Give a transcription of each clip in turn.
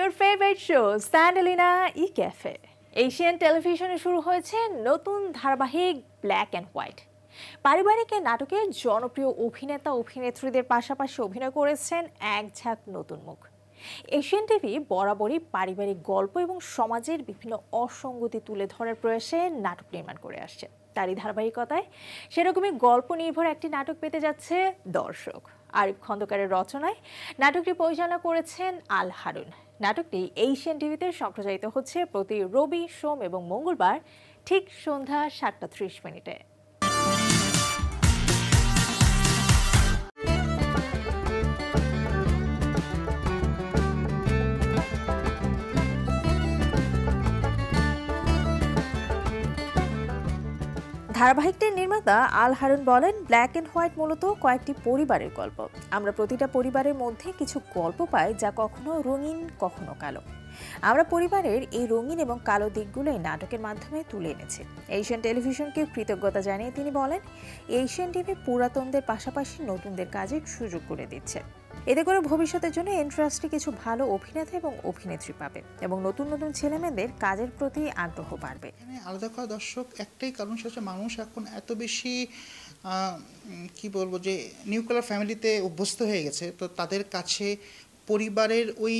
Your favorite show, Sandalina E Cafe. Asian টেলিভিশনে শুরু হয়েছে নতুন ধারাবাহিক ব্ল্যাক অ্যান্ড হোয়াইট। পারিবারিক এ নাটকে জনপ্রিয় অভিনেতা অভিনেত্রীদের পাশাপাশি অভিনয় করেছেন এক ঝাঁক নতুন মুখ। এশিয়ান টিভি বরাবরই পারিবারিক গল্প এবং সমাজের বিভিন্ন অসঙ্গতি তুলে ধরার প্রয়াসে নাটক নির্মাণ করে আসছে। তারই ধারাবাহিকতায় সেরকমই গল্প নির্ভর একটি নাটক পেতে যাচ্ছে দর্শক। আরিফ খন্দকারের রচনায় নাটকটি পরিচালনা করেছেন আল হারুন। নাটকটি এশিয়ান টিভিতে সম্প্রচারিত হচ্ছে প্রতি রবি, সোম এবং মঙ্গলবার ঠিক সন্ধ্যা ৭টা ৩০ মিনিটে। ধারাবাহিকটির নির্মাতা আল হারুন বলেন, ব্ল্যাক অ্যান্ড হোয়াইট মূলত কয়েকটি পরিবারের গল্প। আমরা প্রতিটা পরিবারের মধ্যে কিছু গল্প পাই যা কখনো রঙিন, কখনো কালো। আমরা পরিবারের এই রঙিন এবং কালো দিকগুলো এই নাটকের মাধ্যমে তুলে এনেছি। এশিয়ান টেলিভিশনকে কৃতজ্ঞতা জানিয়ে তিনি বলেন, এশিয়ান টিভি পুরাতনদের পাশাপাশি নতুনদের কাজের সুযোগ করে দিচ্ছে। এতে করে ভবিষ্যতের জন্য ইন্ডাস্ট্রি কিছু ভালো অভিনেতা এবং অভিনেত্রী পাবে এবং নতুন নতুন ছেলেমেয়েদের কাজের প্রতি আগ্রহ বাড়বে। আলাদা করা দর্শক একটাই কারণ, সেটা হচ্ছে মানুষ এখন এত বেশি কি বলবো যে নিউক্লিয়ার ফ্যামিলিতে অভ্যস্ত হয়ে গেছে, তো তাদের কাছে পরিবারের ওই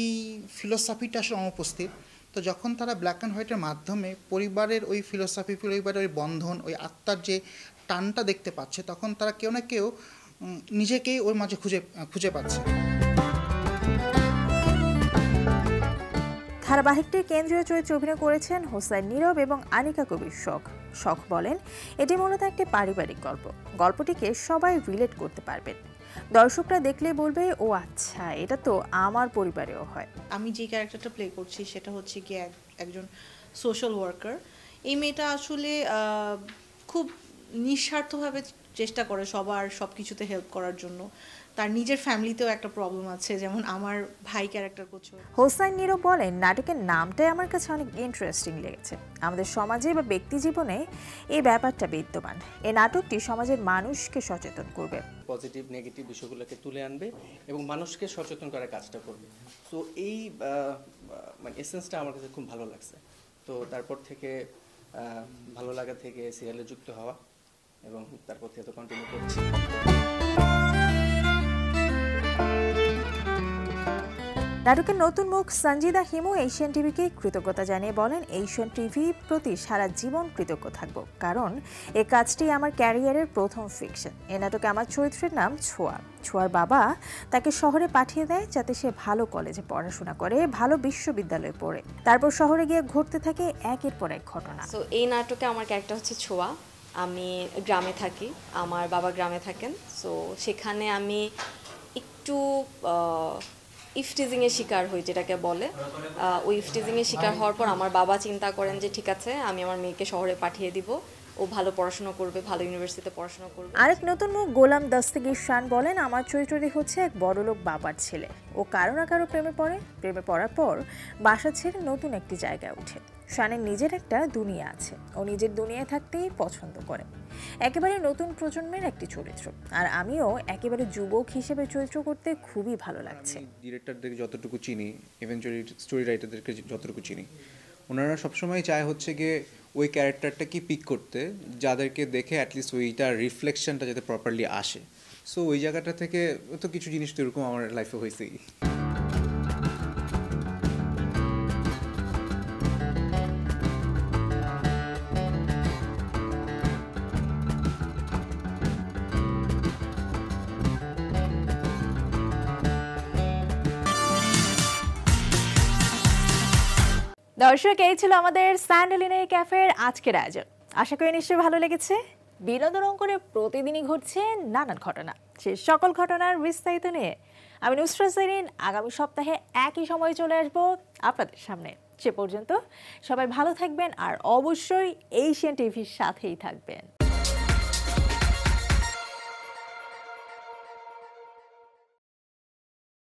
ফিলোসফিটা আসলে অনুপস্থিত। তো যখন তারা ব্ল্যাক অ্যান্ড হোয়াইটের মাধ্যমে পরিবারের ওই ফিলোসফি, পরিবারের ওই বন্ধন, ওই আত্মার যে টানটা দেখতে পাচ্ছে, তখন তারা কেউ না কেউ নিজেকেই ওর মাঝে খুঁজে পাচ্ছে। ধারাবাহিকটির কেন্দ্রীয় চরিত্রে অভিনয় করেছেন হোসাইন নীরব এবং আনিকা কবির শখ বলেন, এটি মূলত একটি পারিবারিক গল্প। গল্পটিকে সবাই রিলেট করতে পারবেন। দর্শকরা দেখলে বলবে, ও আচ্ছা, এটা তো আমার পরিবারেও হয়। আমি যে ক্যারেক্টারটা প্লে করছি সেটা হচ্ছে কি একজন সোশ্যাল ওয়ার্কার। এই মেয়েটা আসলে খুব নিঃস্বার্থভাবে চেষ্টা করে সবার সব কিছুতে হেল্প করার জন্য। তার নিজের ফ্যামিলিতেও একটা প্রবলেম আছে, যেমন আমার ভাই ক্যারেক্টার করছে। হোসাইন নীরব বলেন, নাটকের নামটাই আমার কাছে অনেক ইন্টারেস্টিং লেগেছে। আমাদের সমাজে বা ব্যক্তি জীবনে এই ব্যাপারটা বিদ্যমান। এই নাটকটি সমাজের মানুষকে সচেতন করবে, পজিটিভ নেগেটিভ বিষয়গুলোকে তুলে আনবে এবং মানুষকে সচেতন করার কাজটা করবে। তো এই মানে এসেন্সটা আমার কাছে খুব ভালো লাগছে। তো তারপর থেকে ভালো লাগা থেকে সিরিয়ালে যুক্ত হওয়া এবং তারপর থেকে তো কন্টিনিউ করছি। নাটকের নতুন মুখ সঞ্জিদা হিমু এশিয়ান টিভিকে কৃতজ্ঞতা জানিয়ে বলেন, এশিয়ান টিভি প্রতি সারা জীবন কৃতজ্ঞ থাকব, কারণ এই কাজটি আমার ক্যারিয়ারের প্রথম ফিকশন। এই নাটকে আমার চরিত্রের নাম ছোঁয়ার বাবা তাকে শহরে পাঠিয়ে দেয় যাতে সে ভালো কলেজে পড়াশোনা করে, ভালো বিশ্ববিদ্যালয়ে পড়ে। তারপর শহরে গিয়ে ঘটতে থাকে একের পর এক ঘটনা। তো এই নাটকে আমার ক্যারেক্টার হচ্ছে ছোঁয়া। আমি গ্রামে থাকি, আমার বাবা গ্রামে থাকেন। সো সেখানে আমি একটু ইফটিজিংয়ের শিকার হই, যেটাকে বলে। ওই ইফটিজিংয়ের শিকার হওয়ার পর আমার বাবা চিন্তা করেন যে ঠিক আছে, আমি আমার মেয়েকে শহরে পাঠিয়ে দিব, ও ভালো পড়াশোনা করবে, ভালো ইউনিভার্সিটিতে পড়াশোনা করবে। আরেক নতুন মুখ গোলাম দস্তগীর শান বলেন, আমার চরিত্রটি হচ্ছে এক বড়লোক বাবার ছেলে। ও কারো না কারো প্রেমে পড়ার পর বাসা ছেড়ে নতুন একটি জায়গায় ওঠে। শানের নিজের একটা দুনিয়া আছে, ও নিজের দুনিয়ায় থাকতেই পছন্দ করে। একেবারে নতুন প্রজন্মের একটি চরিত্র, আর আমিও একেবারে যুবক হিসেবে চরিত্র করতে খুবই ভালো লাগছে। ডিরেক্টরদেরকে যতটুকু চিনি, ইভেনচুয়ালি স্টোরি রাইটারদেরকে যতটুকু চিনি, ওনারা সবসময় চায় হচ্ছে গিয়ে ওই ক্যারেক্টারটা কি পিক করতে, যাদেরকে দেখে অ্যাটলিস্ট ওইটার রিফ্লেকশনটা যাতে প্রপারলি আসে। সো ওই জায়গাটা থেকে তো কিছু জিনিস তো এরকম আমার লাইফে হয়েছেই। দর্শক, এই ছিল আমাদের স্যান্ডালিনা ই ক্যাফের আজকের আয়োজন। আশা করি নিশ্চয়ই ভালো লেগেছে। বিনোদন অঙ্গনে প্রতিদিনই ঘটছে নানান ঘটনা। সে সকল ঘটনার বিস্তারিত নিয়ে আমি নুসরাত জারিন আগামী সপ্তাহে একই সময়ে চলে আসবো আপনাদের সামনে। সে পর্যন্ত সবাই ভালো থাকবেন আর অবশ্যই এশিয়ান টিভির সাথেই থাকবেন।